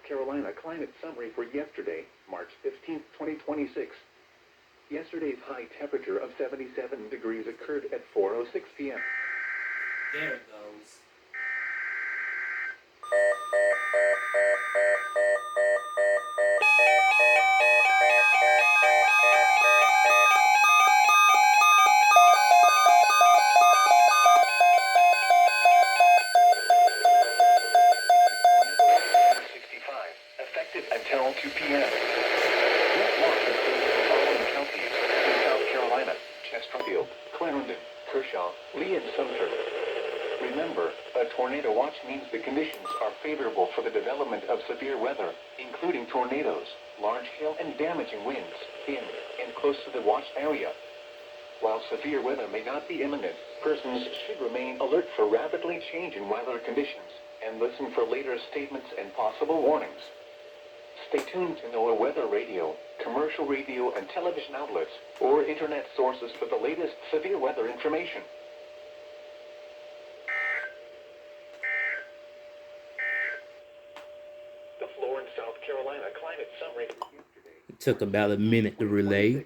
Carolina climate summary for yesterday, March 15th, 2026. Yesterday's high temperature of 77 degrees occurred at 4:06 p.m. There it goes. Effective until 2 p.m. This watch includes the following counties in South Carolina: Chesterfield, Clarendon, Kershaw, Lee, and Sumter. Remember, a tornado watch means the conditions are favorable for the development of severe weather, including tornadoes, large hail, and damaging winds in and close to the watch area. While severe weather may not be imminent, persons should remain alert for rapidly changing weather conditions and listen for later statements and possible warnings. Stay tuned to NOAA weather radio, commercial radio and television outlets, or internet sources for the latest severe weather information. The Florence, South Carolina climate summary. It took about a minute to relay.